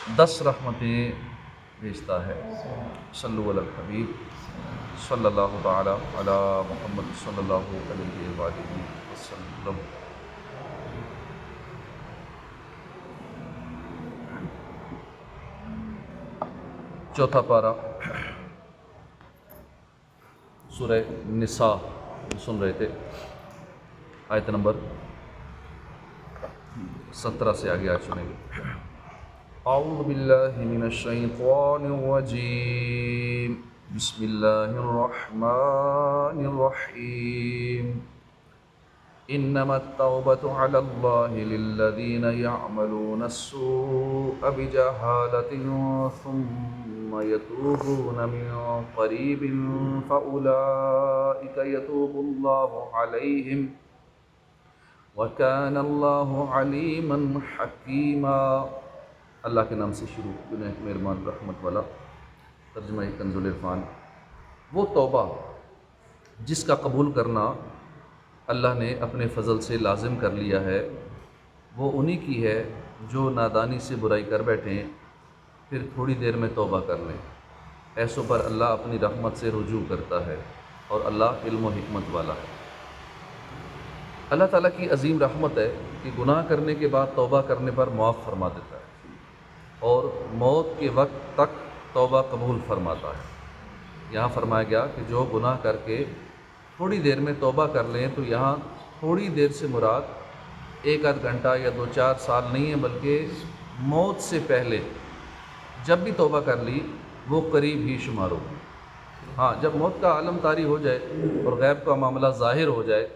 10 رحمتیں بھیجتا ہے۔ صلو علی الحبیب صلی اللہ تعالی علی محمد صلی اللہ علیہ وآلہ وسلم۔ چوتھا پارہ سورہ نساء سن رہے تھے، آیت نمبر 17 سے آگے آیت سنیں گے۔ اعوذ باللہ من الشیطان الرجیم، بسم اللہ الرحمن الرحیم۔ انما التوبة على الله للذين يعملون السوء بجهالة ثم يتوبون من قريب فأولئك يتوب الله عليهم وكان الله عليما حكيما۔ اللہ کے نام سے شروع، مہربان رحمت والا۔ ترجمہ کنز العرفان۔ وہ توبہ جس کا قبول کرنا اللہ نے اپنے فضل سے لازم کر لیا ہے، وہ انہی کی ہے جو نادانی سے برائی کر بیٹھیں پھر تھوڑی دیر میں توبہ کر لیں۔ ایسوں پر اللہ اپنی رحمت سے رجوع کرتا ہے اور اللہ علم و حکمت والا ہے۔ اللہ تعالیٰ کی عظیم رحمت ہے کہ گناہ کرنے کے بعد توبہ کرنے پر معاف فرما دیتا ہے اور موت کے وقت تک توبہ قبول فرماتا ہے۔ یہاں فرمایا گیا کہ جو گناہ کر کے تھوڑی دیر میں توبہ کر لیں، تو یہاں تھوڑی دیر سے مراد 1 آدھ گھنٹہ یا 2-4 سال نہیں ہے، بلکہ موت سے پہلے جب بھی توبہ کر لی وہ قریب ہی شمار ہوگی۔ ہاں، جب موت کا عالم طاری ہو جائے اور غیب کا معاملہ ظاہر ہو جائے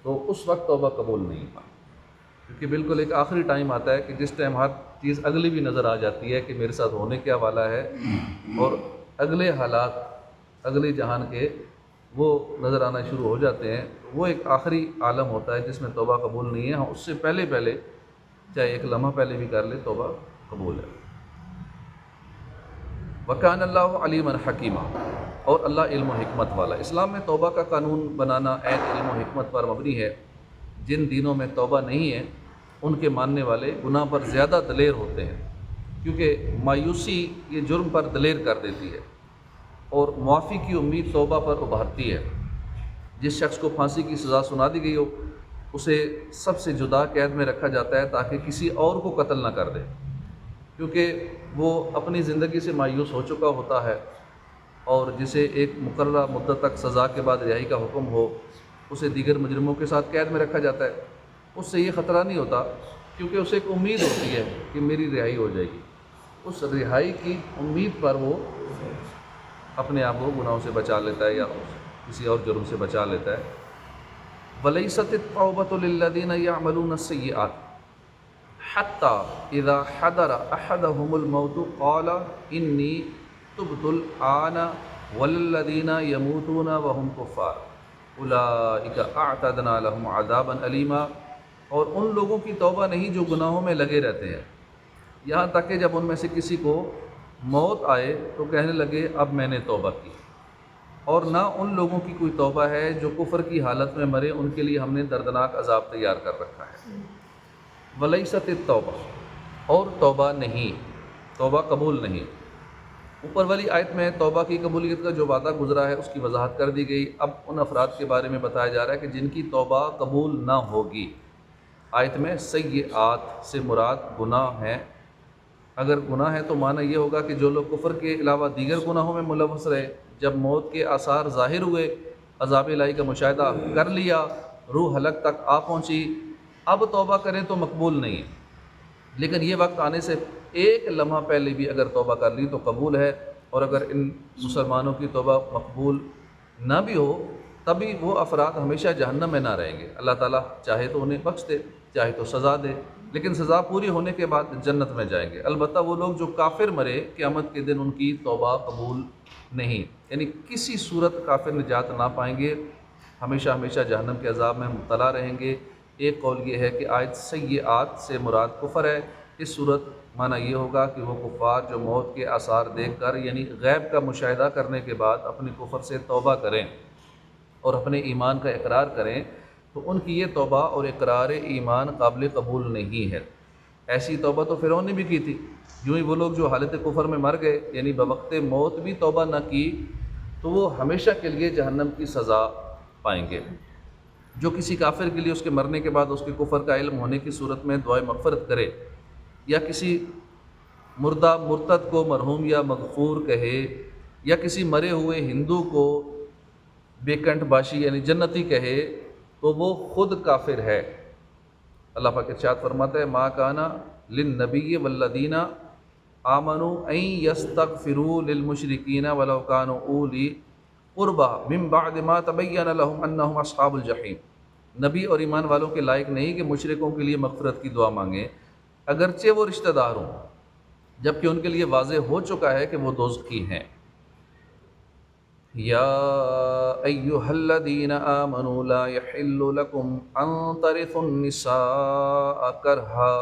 تو اس وقت توبہ قبول نہیں ہوگا، کیونکہ بالکل ایک آخری ٹائم آتا ہے کہ جس ٹائم ہر چیز اگلی بھی نظر آ جاتی ہے کہ میرے ساتھ ہونے کیا والا ہے، اور اگلے حالات اگلے جہان کے وہ نظر آنا شروع ہو جاتے ہیں۔ وہ ایک آخری عالم ہوتا ہے جس میں توبہ قبول نہیں ہے۔ ہاں، اس سے پہلے چاہے 1 لمحہ پہلے بھی کر لے توبہ قبول ہے۔ وَكَانَ اللَّهُ عَلِيمًا حَكِيمًا، اور اللہ علم و حکمت والا۔ اسلام میں توبہ کا قانون بنانا عین علم و حکمت پر مبنی ہے۔ جن دینوں میں توبہ نہیں ہے ان کے ماننے والے گناہ پر زیادہ دلیر ہوتے ہیں، کیونکہ مایوسی یہ جرم پر دلیر کر دیتی ہے اور معافی کی امید توبہ پر ابھارتی ہے۔ جس شخص کو پھانسی کی سزا سنا دی گئی ہو اسے سب سے جدا قید میں رکھا جاتا ہے تاکہ کسی اور کو قتل نہ کر دے، کیونکہ وہ اپنی زندگی سے مایوس ہو چکا ہوتا ہے، اور جسے ایک مقررہ مدت تک سزا کے بعد رہائی کا حکم ہو اسے دیگر مجرموں کے ساتھ قید میں رکھا جاتا ہے۔ اس سے یہ خطرہ نہیں ہوتا، کیونکہ اسے ایک امید ہوتی ہے کہ میری رہائی ہو جائے گی۔ اس رہائی کی امید پر وہ اپنے آپ کو گناہوں سے بچا لیتا ہے یا کسی اور جرم سے بچا لیتا ہے۔ وَلَيْسَتِ التَّوْبَةُ لِلَّذِينَ يَعْمَلُونَ السَّيِّئَاتِ حَتَّى إِذَا حَضَرَ أَحَدَهُمُ الْمَوْتُ قَالَ إِنِّي تُبْتُ الْآنَ وَلِلَّذِينَ يَمُوتُونَ وَهُمْ كُفَّارٌ أُولَئِكَ أَعْتَدْنَا لَهُمْ عَذَابًا أَلِيمًا۔ اور ان لوگوں کی توبہ نہیں جو گناہوں میں لگے رہتے ہیں، یہاں تک کہ جب ان میں سے کسی کو موت آئے تو کہنے لگے اب میں نے توبہ کی۔ اور نہ ان لوگوں کی کوئی توبہ ہے جو کفر کی حالت میں مرے، ان کے لیے ہم نے دردناک عذاب تیار کر رکھا ہے۔ وَلَيْسَتِ التَّوْبَةُ، اور توبہ نہیں، توبہ قبول نہیں۔ اوپر والی آیت میں توبہ کی قبولیت کا جو وعدہ گزرا ہے اس کی وضاحت کر دی گئی۔ اب ان افراد کے بارے میں بتایا جا رہا ہے کہ جن کی توبہ قبول نہ ہوگی۔ آیت میں سیئات سے مراد گناہ ہیں۔ اگر گناہ ہے تو معنی یہ ہوگا کہ جو لوگ کفر کے علاوہ دیگر گناہوں میں ملوث رہے، جب موت کے آثار ظاہر ہوئے، عذاب الہی کا مشاہدہ کر لیا، روح حلق تک آ پہنچی، اب توبہ کریں تو مقبول نہیں ہے، لیکن یہ وقت آنے سے 1 لمحہ پہلے بھی اگر توبہ کر لی تو قبول ہے۔ اور اگر ان مسلمانوں کی توبہ مقبول نہ بھی ہو تب بھی وہ افراد ہمیشہ جہنم میں نہ رہیں گے۔ اللہ تعالیٰ چاہے تو انہیں بخش دے، چاہے تو سزا دے، لیکن سزا پوری ہونے کے بعد جنت میں جائیں گے۔ البتہ وہ لوگ جو کافر مرے قیامت کے دن ان کی توبہ قبول نہیں، یعنی کسی صورت کافر نجات نہ پائیں گے، ہمیشہ ہمیشہ جہنم کے عذاب میں مبتلا رہیں گے۔ ایک قول یہ ہے کہ آیت سیئات سے مراد کفر ہے۔ اس صورت معنی یہ ہوگا کہ وہ کفار جو موت کے آثار دیکھ کر یعنی غیب کا مشاہدہ کرنے کے بعد اپنے کفر سے توبہ کریں اور اپنے ایمان کا اقرار کریں، تو ان کی یہ توبہ اور اقرار ایمان قابل قبول نہیں ہے۔ ایسی توبہ تو فرعون نے بھی کی تھی، یوں ہی وہ لوگ جو حالت کفر میں مر گئے یعنی بوقت موت بھی توبہ نہ کی تو وہ ہمیشہ کے لیے جہنم کی سزا پائیں گے۔ جو کسی کافر کے لیے اس کے مرنے کے بعد اس کے کفر کا علم ہونے کی صورت میں دعائے مغفرت کرے یا کسی مردہ مرتد کو مرحوم یا مغفور کہے یا کسی مرے ہوئے ہندو کو بیکنٹ باشی یعنی جنتی کہے تو وہ خود کافر ہے۔ اللہ پاک ارشاد فرماتا ہے ما کانا للنبی والذین آمنوا ان یستغفروا للمشرکین ولو کانوا اولی قربا من بعد ما تبین لهم انہم اصحاب الجحیم۔ نبی اور ایمان والوں کے لائق نہیں کہ مشرکوں کے لیے مغفرت کی دعا مانگیں اگرچہ وہ رشتہ دار ہوں، جبکہ ان کے لیے واضح ہو چکا ہے کہ وہ دوزخی ہیں۔ یا ایہا الذین آمنوا لا یحل لکم ان ترثوا النساء کرہا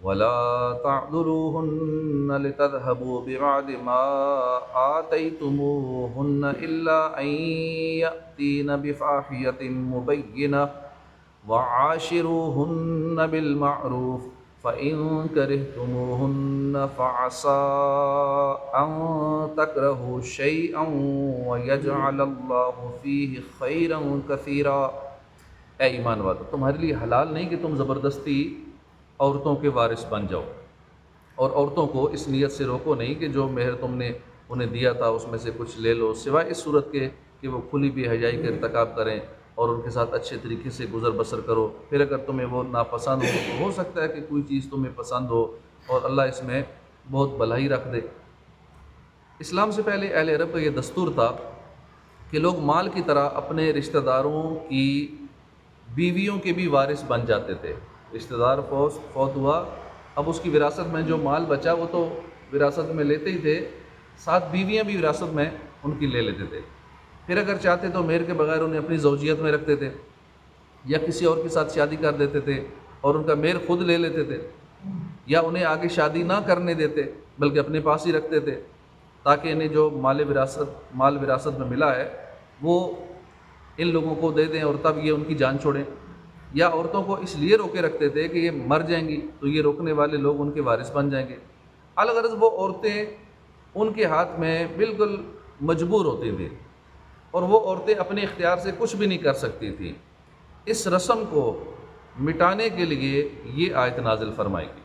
ولا تعذلوہن لتذہبوا ببعض ما آتیتموہن الا ان یأتین بفاحشۃ مبینہ وعاشروہن بالمعروف فَإِن كَرِهْتُمُوهُنَّ فَعَسَىٰ أَن تَكْرَهُوا شَيْئًا وَيَجْعَلَ اللَّهُ فِيهِ خَيْرًا كَثِيرًا۔ اے ایمان والو، تمہارے لیے حلال نہیں کہ تم زبردستی عورتوں کے وارث بن جاؤ، اور عورتوں کو اس نیت سے روکو نہیں کہ جو مہر تم نے انہیں دیا تھا اس میں سے کچھ لے لو، سوائے اس صورت کے کہ وہ کھلی بے حیائی کا ارتکاب کریں اور ان کے ساتھ اچھے طریقے سے گزر بسر کرو۔ پھر اگر تمہیں وہ ناپسند ہو تو ہو سکتا ہے کہ کوئی چیز تمہیں پسند ہو اور اللہ اس میں بہت بھلائی رکھ دے۔ اسلام سے پہلے اہل عرب کا یہ دستور تھا کہ لوگ مال کی طرح اپنے رشتہ داروں کی بیویوں کے بھی وارث بن جاتے تھے۔ رشتہ دار فوت ہوا، اب اس کی وراثت میں جو مال بچا وہ تو وراثت میں لیتے ہی تھے، ساتھ بیویاں بھی وراثت میں ان کی لے لیتے تھے۔ پھر اگر چاہتے تو مہر کے بغیر انہیں اپنی زوجیت میں رکھتے تھے یا کسی اور کے ساتھ شادی کر دیتے تھے اور ان کا مہر خود لے لیتے تھے، یا انہیں آگے شادی نہ کرنے دیتے بلکہ اپنے پاس ہی رکھتے تھے تاکہ انہیں جو مال وراثت میں ملا ہے وہ ان لوگوں کو دے دیں اور تب یہ ان کی جان چھوڑیں، یا عورتوں کو اس لیے روکے رکھتے تھے کہ یہ مر جائیں گی تو یہ روکنے والے لوگ ان کے وارث بن جائیں گے۔ الغرض وہ عورتیں ان کے ہاتھ میں بالکل مجبور ہوتی تھیں اور وہ عورتیں اپنے اختیار سے کچھ بھی نہیں کر سکتی تھیں۔ اس رسم کو مٹانے کے لیے یہ آیت نازل فرمائی گئی۔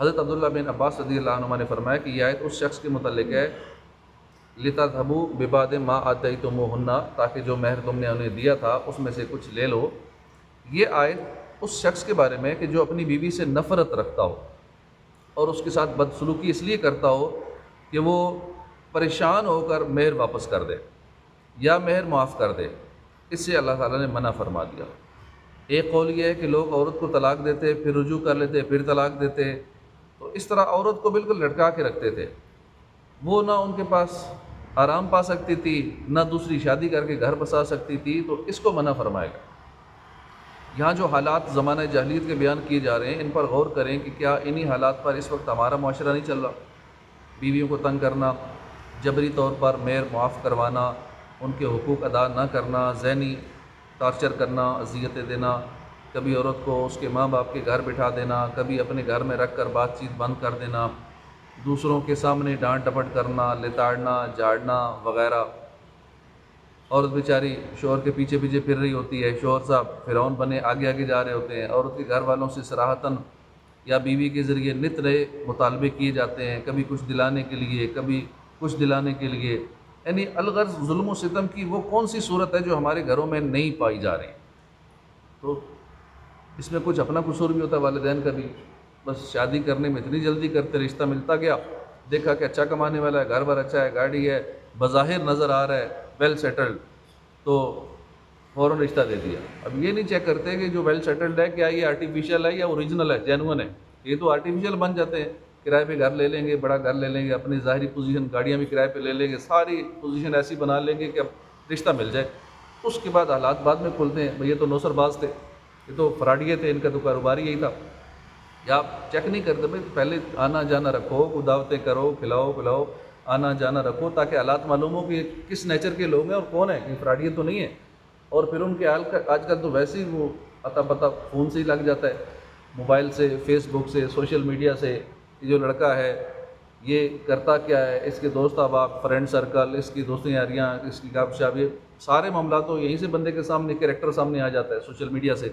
حضرت عبداللہ بن عباس رضی اللہ عنہما نے فرمایا کہ یہ آیت اس شخص کے متعلق ہے لِتَذْهَبُوا بِبَعْضِ مَا آتَيْتُمُوهُنَّ، تاکہ جو مہر تم نے انہیں دیا تھا اس میں سے کچھ لے لو۔ یہ آیت اس شخص کے بارے میں کہ جو اپنی بیوی سے نفرت رکھتا ہو اور اس کے ساتھ بدسلوکی اس لیے کرتا ہو کہ وہ پریشان ہو کر مہر واپس کر دے یا مہر معاف کر دے، اس سے اللہ تعالیٰ نے منع فرما دیا۔ ایک قول یہ ہے کہ لوگ عورت کو طلاق دیتے پھر رجوع کر لیتے پھر طلاق دیتے، تو اس طرح عورت کو بالکل لٹکا کے رکھتے تھے، وہ نہ ان کے پاس آرام پا سکتی تھی نہ دوسری شادی کر کے گھر بسا سکتی تھی، تو اس کو منع فرمائے گا۔ یہاں جو حالات زمانہ جاہلیت کے بیان کیے جا رہے ہیں ان پر غور کریں کہ کیا انہی حالات پر اس وقت ہمارا معاشرہ نہیں چل رہا؟ بیویوں کو تنگ کرنا، جبری طور پر مہر معاف کروانا، ان کے حقوق ادا نہ کرنا، ذہنی ٹارچر کرنا، اذیتیں دینا، کبھی عورت کو اس کے ماں باپ کے گھر بٹھا دینا، کبھی اپنے گھر میں رکھ کر بات چیت بند کر دینا، دوسروں کے سامنے ڈانٹ ڈپٹ کرنا، لتاڑنا، جھاڑنا وغیرہ۔ عورت بیچاری شوہر کے پیچھے پیچھے پھر رہی ہوتی ہے، شوہر صاحب فرعون بنے آگے آگے جا رہے ہوتے ہیں، عورت کے گھر والوں سے صراحتاً یا بیوی کے ذریعے نت نئے مطالبے کیے جاتے ہیں، کبھی کچھ دلانے کے لیے کبھی کچھ دلانے کے لیے، یعنی الغرض ظلم و ستم کی وہ کون سی صورت ہے جو ہمارے گھروں میں نہیں پائی جا رہی؟ تو اس میں کچھ اپنا قصور بھی ہوتا ہے والدین کا بھی، بس شادی کرنے میں اتنی جلدی کرتے، رشتہ ملتا گیا، دیکھا کہ اچھا کمانے والا ہے، گھر بار اچھا ہے، گاڑی ہے، بظاہر نظر آ رہا ہے ویل سیٹلڈ، تو فوراً رشتہ دے دیا۔ اب یہ نہیں چیک کرتے کہ جو ویل سیٹلڈ ہے کیا یہ آرٹیفیشیل ہے یا اوریجنل ہے، جینوئن ہے۔ یہ تو آرٹیفیشیل بن جاتے ہیں، کرائے پہ گھر لے لیں گے، بڑا گھر لے لیں گے، اپنی ظاہری پوزیشن گاڑیاں بھی کرائے پہ لے لیں گے، ساری پوزیشن ایسی بنا لیں گے کہ اب رشتہ مل جائے۔ اس کے بعد حالات بعد میں کھلتے ہیں، بھئی یہ تو نوسر باز تھے، یہ تو فراڈیے تھے، ان کا تو کاروبار یہی تھا۔ یا آپ چیک نہیں کرتے، بھائی پہلے آنا جانا رکھو، کو دعوتیں کرو، کھلاؤ پلاؤ، آنا جانا رکھو، تاکہ حالات معلوم ہو کہ کس نیچر کے لوگ ہیں اور کون ہیں، کہ فراڈیے تو نہیں ہیں۔ اور پھر ان کے حال کا آج کل تو ویسے ہی وہ اتا پتہ فون سے ہی لگ جاتا ہے، موبائل سے، فیس بک سے، سوشل میڈیا سے، کہ جو لڑکا ہے یہ کرتا کیا ہے، اس کے دوست احباب، فرینڈ سرکل، اس کی دوستیں یاریاں، اس کی گپ شپ، یہ سارے معاملات تو یہیں سے بندے کے سامنے کریکٹر سامنے آ جاتا ہے سوشل میڈیا سے۔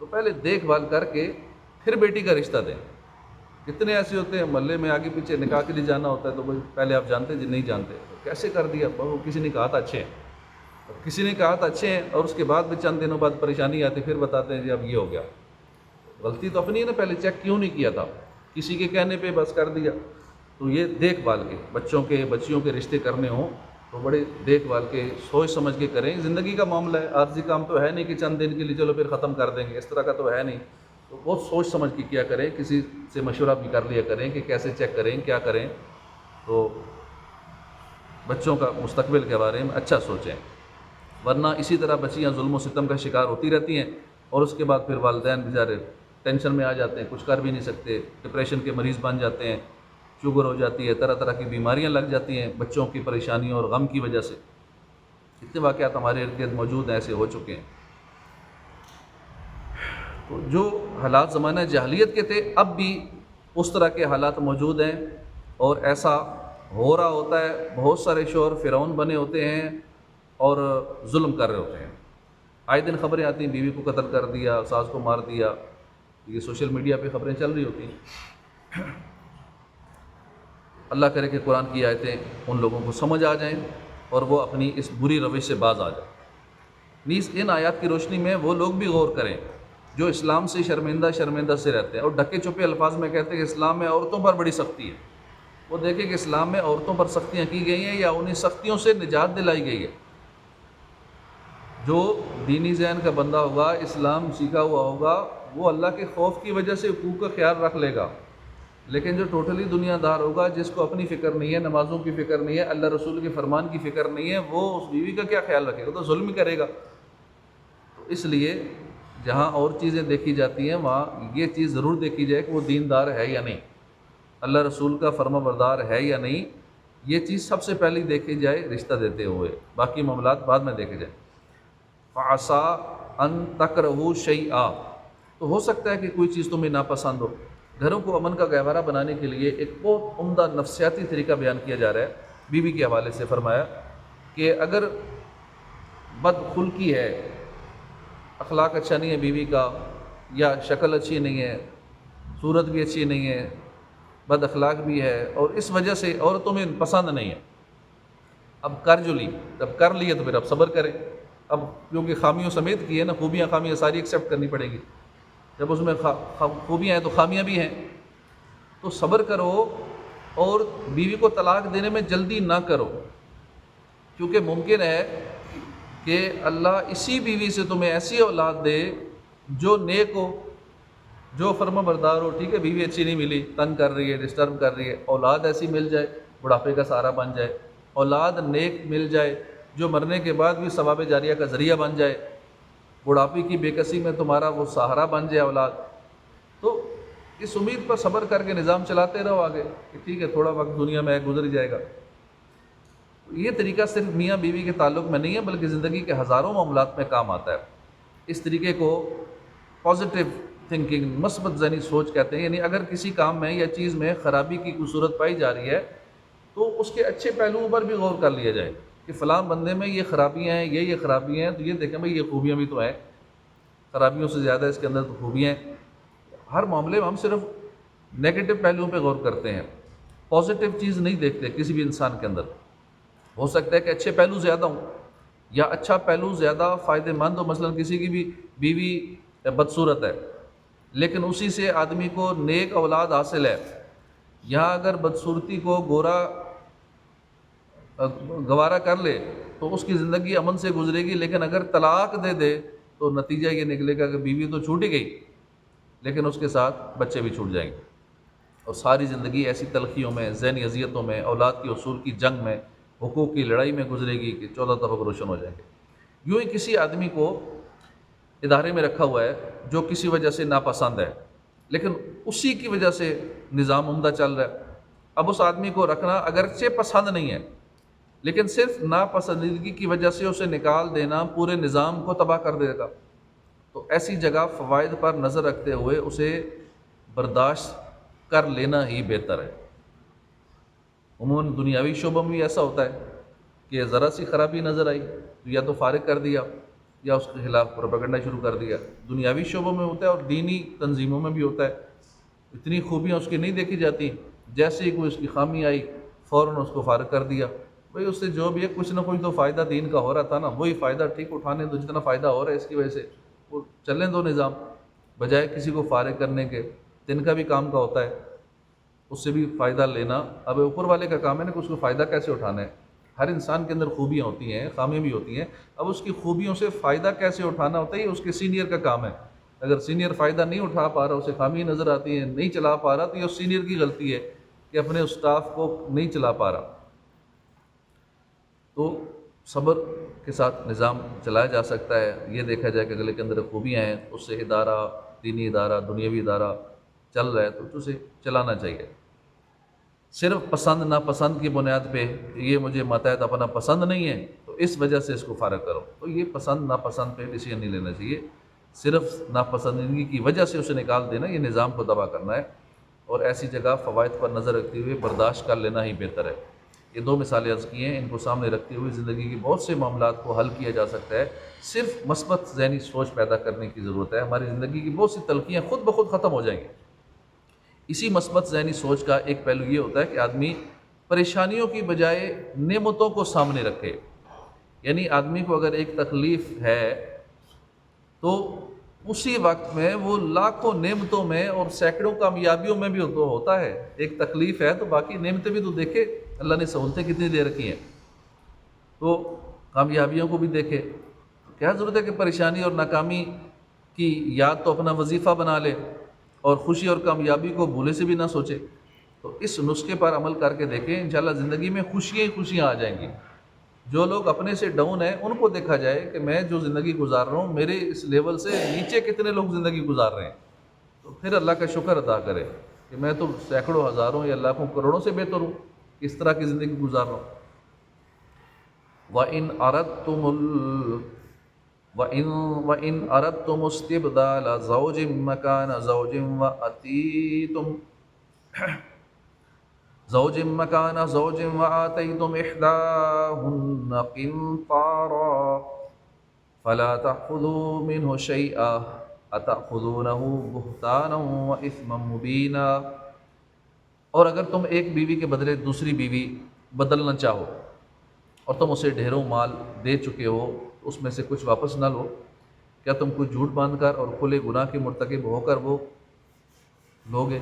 تو پہلے دیکھ بھال کر کے پھر بیٹی کا رشتہ دیں۔ کتنے ایسے ہوتے ہیں محلے میں آگے پیچھے نکاح کے لیے جانا ہوتا ہے تو بھائی پہلے آپ جانتے جی نہیں جانتے، تو کیسے کر دیا، وہ کسی نے کہا تھا اچھے ہیں، کسی نے کہا تھا اچھے ہیں، اور اس کے بعد بھی چند دنوں بعد پریشانی آتی، پھر بتاتے ہیں جی اب یہ ہو گیا۔ غلطی تو اپنی ہے نا، پہلے چیک کیوں نہیں کیا تھا، کسی کے کہنے پہ بس کر دیا۔ تو یہ دیکھ بھال کے بچیوں کے رشتے کرنے ہوں تو بڑے دیکھ بھال کے سوچ سمجھ کے کریں۔ زندگی کا معاملہ ہے، عارضی کام تو ہے نہیں کہ چند دن کے لیے چلو پھر ختم کر دیں گے، اس طرح کا تو ہے نہیں۔ تو بہت سوچ سمجھ کے کیا کریں، کسی سے مشورہ بھی کر لیا کریں کہ کیسے چیک کریں، کیا کریں، تو بچوں کا مستقبل کے بارے میں اچھا سوچیں، ورنہ اسی طرح بچیاں ظلم و ستم کا شکار ہوتی رہتی ہیں، اور اس کے بعد پھر والدین بیچارے ٹینشن میں آ جاتے ہیں، کچھ کر بھی نہیں سکتے، ڈپریشن کے مریض بن جاتے ہیں، شوگر ہو جاتی ہے، طرح طرح کی بیماریاں لگ جاتی ہیں بچوں کی پریشانیوں اور غم کی وجہ سے۔ اتنے واقعات ہمارے ارد گرد موجود ہیں، ایسے ہو چکے ہیں۔ تو جو حالات زمانہ جاہلیت کے تھے اب بھی اس طرح کے حالات موجود ہیں، اور ایسا ہو رہا ہوتا ہے۔ بہت سارے شوہر فرعون بنے ہوتے ہیں اور ظلم کر رہے ہوتے ہیں، آئے دن خبریں آتی ہیں بیوی کو قتل کر دیا، ساس کو مار دیا، یہ سوشل میڈیا پہ خبریں چل رہی ہوتی ہیں۔ اللہ کرے کہ قرآن کی آیتیں ان لوگوں کو سمجھ آ جائیں اور وہ اپنی اس بری روش سے باز آ جائیں۔ نیز ان آیات کی روشنی میں وہ لوگ بھی غور کریں جو اسلام سے شرمندہ سے رہتے ہیں اور ڈھکے چھپے الفاظ میں کہتے ہیں کہ اسلام میں عورتوں پر بڑی سختی ہے۔ وہ دیکھیں کہ اسلام میں عورتوں پر سختیاں کی گئی ہیں یا انہیں سختیوں سے نجات دلائی گئی ہے۔ جو دینی ذہن کا بندہ ہوگا، اسلام سیکھا ہوا ہوگا، وہ اللہ کے خوف کی وجہ سے حقوق کا خیال رکھ لے گا۔ لیکن جو ٹوٹلی دنیا دار ہوگا، جس کو اپنی فکر نہیں ہے، نمازوں کی فکر نہیں ہے، اللہ رسول کے فرمان کی فکر نہیں ہے، وہ اس بیوی کا کیا خیال رکھے گا، تو ظلم ہی کرے گا۔ تو اس لیے جہاں اور چیزیں دیکھی جاتی ہیں وہاں یہ چیز ضرور دیکھی جائے کہ وہ دیندار ہے یا نہیں، اللہ رسول کا فرما بردار ہے یا نہیں، یہ چیز سب سے پہلے دیکھی جائے رشتہ دیتے ہوئے، باقی معاملات بعد میں دیکھے جائیں۔ فَعَسَىٰ أَن تَكْرَهُوا شَيْئًا، تو ہو سکتا ہے کہ کوئی چیز تمہیں ناپسند ہو۔ گھروں کو امن کا گہوارہ بنانے کے لیے ایک بہت عمدہ نفسیاتی طریقہ بیان کیا جا رہا ہے۔ بیوی کے حوالے سے فرمایا کہ اگر بد خلقی ہے، اخلاق اچھا نہیں ہے بیوی کا، یا شکل اچھی نہیں ہے، صورت بھی اچھی نہیں ہے، بد اخلاق بھی ہے، اور اس وجہ سے عورتوں میں پسند نہیں ہے، اب کر جو لی، جب کر لیے تو پھر اب صبر کرے، اب کیونکہ خامیوں سمیت کی ہے نا، خوبیاں خامیاں ساری ایکسیپٹ کرنی پڑے گی، جب اس میں خوبیاں ہیں تو خامیاں بھی ہیں، تو صبر کرو اور بیوی کو طلاق دینے میں جلدی نہ کرو، کیونکہ ممکن ہے کہ اللہ اسی بیوی سے تمہیں ایسی اولاد دے جو نیک ہو، جو فرما بردار ہو۔ ٹھیک ہے بیوی اچھی نہیں ملی، تنگ کر رہی ہے، ڈسٹرب کر رہی ہے، اولاد ایسی مل جائے بڑھاپے کا سہارا بن جائے، اولاد نیک مل جائے جو مرنے کے بعد بھی ثواب جاریہ کا ذریعہ بن جائے، بڑھاپے کی بے کسی میں تمہارا وہ سہارا بن جائے اولاد، تو اس امید پر صبر کر کے نظام چلاتے رہو آگے کہ ٹھیک ہے تھوڑا وقت دنیا میں گزر جائے گا۔ یہ طریقہ صرف میاں بیوی کے تعلق میں نہیں ہے بلکہ زندگی کے ہزاروں معاملات میں کام آتا ہے۔ اس طریقے کو پازیٹیو تھنکنگ، مثبت ذہنی سوچ کہتے ہیں، یعنی اگر کسی کام میں یا چیز میں خرابی کی کوئی صورت پائی جا رہی ہے تو اس کے اچھے پہلوؤں پر بھی غور کر لیا جائے کہ فلاں بندے میں یہ خرابیاں ہیں، یہ خرابیاں ہیں، تو یہ دیکھیں بھائی یہ خوبیاں بھی تو ہیں، خرابیوں سے زیادہ اس کے اندر تو خوبیاں ہیں۔ ہر معاملے میں ہم صرف نیگیٹو پہلوؤں پہ غور کرتے ہیں، پازیٹیو چیز نہیں دیکھتے کسی بھی انسان کے اندر۔ ہو سکتا ہے کہ اچھے پہلو زیادہ ہوں یا اچھا پہلو زیادہ فائدہ مند ہو، مثلا کسی کی بھی بیوی بدصورت ہے لیکن اسی سے آدمی کو نیک اولاد حاصل ہے، یہاں اگر بدصورتی کو گوارا کر لے تو اس کی زندگی امن سے گزرے گی، لیکن اگر طلاق دے دے تو نتیجہ یہ نکلے گا کہ بیوی تو چھوٹ ہی گئی لیکن اس کے ساتھ بچے بھی چھوٹ جائیں گے، اور ساری زندگی ایسی تلخیوں میں، ذہنی اذیتوں میں، اولاد کی اصول کی جنگ میں، حقوق کی لڑائی میں گزرے گی کہ 14 طبق روشن ہو جائیں گے۔ یوں ہی کسی آدمی کو ادارے میں رکھا ہوا ہے جو کسی وجہ سے ناپسند ہے لیکن اسی کی وجہ سے نظام عمدہ چل رہا ہے، اب اس آدمی کو رکھنا اگرچہ پسند نہیں ہے لیکن صرف ناپسندیدگی کی وجہ سے اسے نکال دینا پورے نظام کو تباہ کر دے گا، تو ایسی جگہ فوائد پر نظر رکھتے ہوئے اسے برداشت کر لینا ہی بہتر ہے۔ عموماً دنیاوی شعبوں میں بھی ایسا ہوتا ہے کہ ذرا سی خرابی نظر آئی تو یا تو فارغ کر دیا یا اس کے خلاف پروپیگنڈا شروع کر دیا۔ دنیاوی شعبوں میں ہوتا ہے اور دینی تنظیموں میں بھی ہوتا ہے، اتنی خوبیاں اس کی نہیں دیکھی جاتی، جیسے ہی کوئی اس کی خامی آئی فوراً اس کو فارغ کر دیا۔ بھئی اس سے جو بھی ہے کچھ نہ کچھ تو فائدہ دین کا ہو رہا تھا نا، وہی فائدہ ٹھیک اٹھانے دو، جتنا فائدہ ہو رہا ہے اس کی وجہ سے وہ چلنے دو نظام، بجائے کسی کو فارغ کرنے کے۔ دن کا بھی کام کا ہوتا ہے، اس سے بھی فائدہ لینا اب اوپر والے کا کام ہے نا کہ اس کو فائدہ کیسے اٹھانا ہے۔ ہر انسان کے اندر خوبیاں ہوتی ہیں، خامیاں بھی ہوتی ہیں، اب اس کی خوبیوں سے فائدہ کیسے اٹھانا ہوتا ہے یہ اس کے سینئر کا کام ہے۔ اگر سینئر فائدہ نہیں اٹھا پا رہا، اسے خامی نظر آتی ہیں، نہیں چلا پا رہا، تو یہ اس سینئر کی غلطی ہے کہ اپنے اسٹاف کو نہیں چلا پا رہا۔ تو صبر کے ساتھ نظام چلایا جا سکتا ہے، یہ دیکھا جائے کہ اگلے کے اندر خوبیاں ہیں، اس سے ادارہ، دینی ادارہ، دنیاوی ادارہ چل رہا ہے تو اسے چلانا چاہیے۔ صرف پسند ناپسند کی بنیاد پہ یہ مجھے ماتحت اپنا پسند نہیں ہے تو اس وجہ سے اس کو فارغ کرو، تو یہ پسند ناپسند پہ ڈیسیژن نہیں لینا چاہیے۔ صرف ناپسندگی کی وجہ سے اسے نکال دینا یہ نظام کو تباہ کرنا ہے، اور ایسی جگہ فوائد پر نظر رکھتے ہوئے برداشت کر لینا ہی بہتر ہے۔ یہ دو مثالیں عرض کی ہیں، ان کو سامنے رکھتے ہوئے زندگی کے بہت سے معاملات کو حل کیا جا سکتا ہے۔ صرف مثبت ذہنی سوچ پیدا کرنے کی ضرورت ہے، ہماری زندگی کی بہت سی تلخیاں خود بخود ختم ہو جائیں گی۔ اسی مثبت ذہنی سوچ کا ایک پہلو یہ ہوتا ہے کہ آدمی پریشانیوں کی بجائے نعمتوں کو سامنے رکھے۔ یعنی آدمی کو اگر ایک تکلیف ہے تو اسی وقت میں وہ لاکھوں نعمتوں میں اور سینکڑوں کامیابیوں میں بھی تو ہوتا ہے۔ ایک تکلیف ہے تو باقی نعمتیں بھی تو دیکھے، اللہ نے سہولتیں کتنی دے رکھی ہیں، تو کامیابیوں کو بھی دیکھے۔ کیا ضرورت ہے کہ پریشانی اور ناکامی کی یاد تو اپنا وظیفہ بنا لے اور خوشی اور کامیابی کو بھولے سے بھی نہ سوچے۔ تو اس نسخے پر عمل کر کے دیکھیں، انشاءاللہ زندگی میں خوشیاں ہی خوشیاں آ جائیں گی۔ جو لوگ اپنے سے ڈاؤن ہیں ان کو دیکھا جائے کہ میں جو زندگی گزار رہا ہوں، میرے اس لیول سے نیچے کتنے لوگ زندگی گزار رہے ہیں، تو پھر اللہ کا شکر ادا کرے کہ میں تو سینکڑوں ہزاروں یا لاکھوں کروڑوں سے بہتر ہوں، اس طرح کی زندگی گزار رہا ہوں۔ وَإِنْ أَرَدْتُمُ اسْتِبْدَالَ زَوْجٍ مَّكَانَ زَوْجٍ وَآتَيْتُمْ إِحْدَاهُنَّ قِنطَارًا فَلَا تَأْخُذُوا مِنْهُ شَيْئًا أَتَأْخُذُونَهُ بُهْتَانًا وَإِثْمًا مُّبِينًا۔ اور اگر تم ایک بیوی کے بدلے دوسری بیوی بدلنا چاہو اور تم اسے ڈھیروں مال دے چکے ہو تو اس میں سے کچھ واپس نہ لو، کیا تم کو جھوٹ باندھ کر اور کھلے گناہ کے مرتکب ہو کر وہ لوگے؟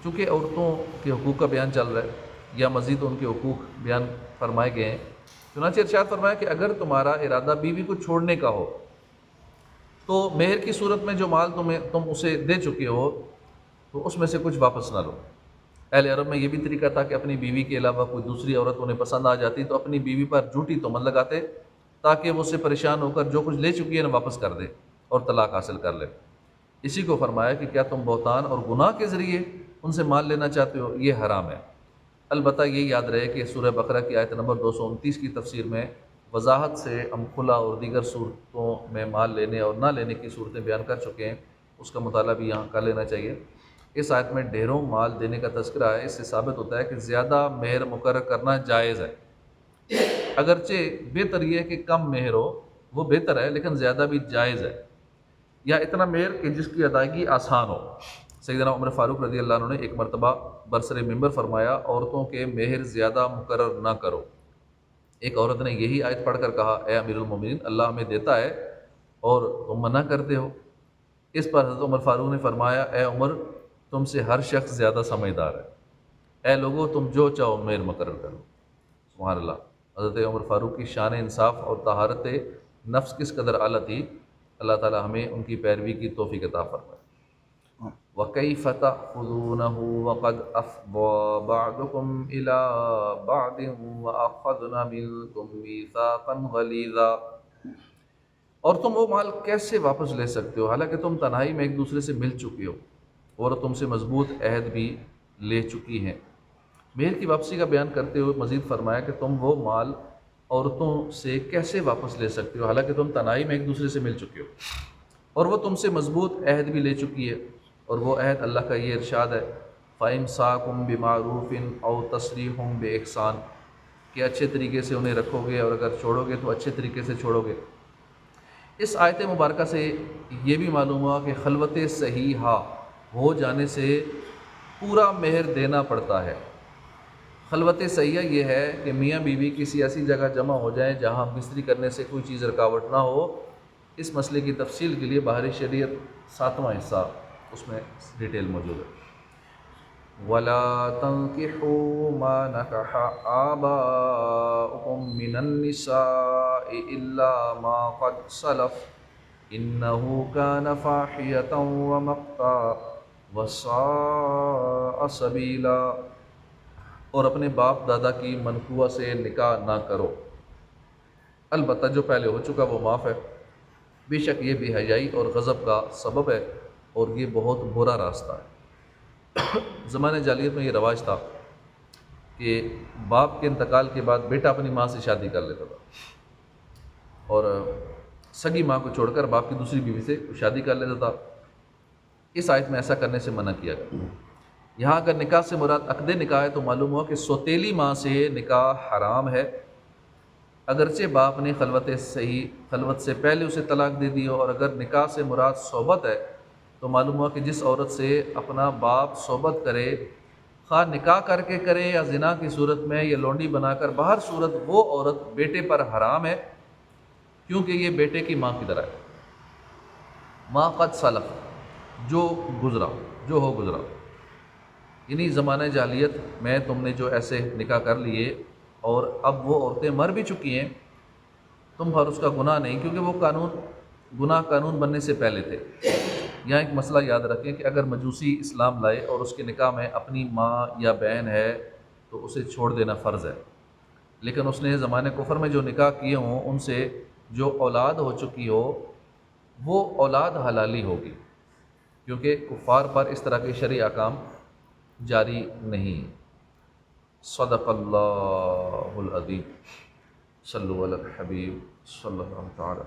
چونکہ عورتوں کے حقوق کا بیان چل رہا ہے یا مزید ان کے حقوق بیان فرمائے گئے ہیں، چنانچہ ارشاد فرمایا کہ اگر تمہارا ارادہ بیوی کو چھوڑنے کا ہو تو مہر کی صورت میں جو مال تم اسے دے چکے ہو تو اس میں سے کچھ واپس نہ لو۔ اہل عرب میں یہ بھی طریقہ تھا کہ اپنی بیوی کے علاوہ کوئی دوسری عورت انہیں پسند آ جاتی تو اپنی بیوی پر جھوٹی تہمت لگاتے تاکہ وہ اس سے پریشان ہو کر جو کچھ لے چکی ہے نا واپس کر دے اور طلاق حاصل کر لے۔ اسی کو فرمایا کہ کیا تم بہتان اور گناہ کے ذریعے ان سے مال لینا چاہتے ہو، یہ حرام ہے۔ البتہ یہ یاد رہے کہ سورہ بقرہ کی آیت نمبر 229 کی تفسیر میں وضاحت سے ہم خلا اور دیگر صورتوں میں مال لینے اور نہ لینے کی صورتیں بیان کر چکے ہیں، اس کا مطالعہ بھی یہاں کر لینا چاہیے۔ اس آیت میں ڈھیروں مال دینے کا تذکرہ ہے، اس سے ثابت ہوتا ہے کہ زیادہ مہر مقرر کرنا جائز ہے۔ اگرچہ بہتر یہ ہے کہ کم مہر ہو، وہ بہتر ہے، لیکن زیادہ بھی جائز ہے، یا اتنا مہر کہ جس کی ادائیگی آسان ہو۔ سیدنا عمر فاروق رضی اللہ عنہ نے ایک مرتبہ برسر ممبر فرمایا، عورتوں کے مہر زیادہ مقرر نہ کرو۔ ایک عورت نے یہی آیت پڑھ کر کہا، اے امیر المومنین، اللہ ہمیں دیتا ہے اور تم منع کرتے ہو۔ اس پر حضرت عمر فاروق نے فرمایا، اے عمر، تم سے ہر شخص زیادہ سمجھدار ہے، اے لوگوں تم جو چاہو مہر مقرر کرو۔ سبحان اللہ۔ حضرت عمر فاروق کی شان انصاف اور طہارت نفس کس قدر اعلیٰ تھی، اللہ تعالی ہمیں ان کی پیروی کی توفیق عطا فرمائے۔ وَكَيْفَ تَأْخُذُونَهُ وَقَدْ أَفْضَىٰ بَعْضُكُمْ إِلَىٰ بَعْضٍ وَأَخَذْنَ مِنكُم مِّيثَاقًا غَلِيظًا۔ اور تم وہ مال کیسے واپس لے سکتے ہو حالانکہ تم تنہائی میں ایک دوسرے سے مل چکے ہو اور تم سے مضبوط عہد بھی لے چکی ہیں۔ مہر کی واپسی کا بیان کرتے ہوئے مزید فرمایا کہ تم وہ مال عورتوں سے کیسے واپس لے سکتے ہو حالانکہ تم تنہائی میں ایک دوسرے سے مل چکے ہو اور وہ تم سے مضبوط عہد بھی لے چکی ہے، اور وہ عہد اللہ کا یہ ارشاد ہے فَإِمْسَاكٌ بِمَعْرُوفٍ أَوْ تَسْرِيحٌ بِإِحْسَان، کہ اچھے طریقے سے انہیں رکھو گے اور اگر چھوڑو گے تو اچھے طریقے سے چھوڑو گے۔ اس آیت مبارکہ سے یہ بھی معلوم ہوا کہ خلوت صحیحہ ہو جانے سے پورا مہر دینا پڑتا ہے۔ خلوت صحیحہ یہ ہے کہ میاں بیوی کسی ایسی جگہ جمع ہو جائیں جہاں مستری کرنے سے کوئی چیز رکاوٹ نہ ہو۔ اس مسئلے کی تفصیل کے لیے بہار شریعت 7واں حصہ اس میں ڈیٹیل موجود ہے۔ وَلَا تَنكِحُوا مَا نَكَحَ آبَاؤُكُم مِّنَ النِّسَاءِ إِلَّا مَا قَدْ سَلَفَ إِنَّهُ كَانَ فَاحِشَةً وَمَقْتًا وَسَاءَ سَبِيلًا، اور اپنے باپ دادا کی منقوہ سے نکاح نہ کرو، البتہ جو پہلے ہو چکا وہ معاف ہے، بے شک یہ بے حیائی اور غضب کا سبب ہے اور یہ بہت برا راستہ ہے۔ زمانہ جاہلیت میں یہ رواج تھا کہ باپ کے انتقال کے بعد بیٹا اپنی ماں سے شادی کر لیتا تھا اور سگی ماں کو چھوڑ کر باپ کی دوسری بیوی سے شادی کر لیتا تھا۔ اس آیت میں ایسا کرنے سے منع کیا گیا۔ یہاں اگر نکاح سے مراد عقد نکاح ہے تو معلوم ہوا کہ سوتیلی ماں سے نکاح حرام ہے، اگرچہ باپ نے خلوت سے پہلے اسے طلاق دے دی ہو، اور اگر نکاح سے مراد صحبت ہے تو معلوم ہوا کہ جس عورت سے اپنا باپ صحبت کرے، خواہ نکاح کر کے کرے یا زنا کی صورت میں یا لونڈی بنا کر، بہر صورت وہ عورت بیٹے پر حرام ہے، کیونکہ یہ بیٹے کی ماں کی طرح ہے۔ ما قد سلف، جو ہو گزرا، یعنی زمانہ جاہلیت میں تم نے جو ایسے نکاح کر لیے اور اب وہ عورتیں مر بھی چکی ہیں، تم پر اس کا گناہ نہیں، کیونکہ وہ گناہ قانون بننے سے پہلے تھے۔ یہاں ایک مسئلہ یاد رکھیں کہ اگر مجوسی اسلام لائے اور اس کے نکاح میں اپنی ماں یا بہن ہے تو اسے چھوڑ دینا فرض ہے، لیکن اس نے زمانے کفر میں جو نکاح کیے ہوں ان سے جو اولاد ہو چکی ہو وہ اولاد حلالی ہوگی، کیونکہ کفار پر اس طرح کے شرعی احکام جاری نہیں۔ صدق اللہ العظیم۔ صلو علی الحبیب صلی اللہ تعالی۔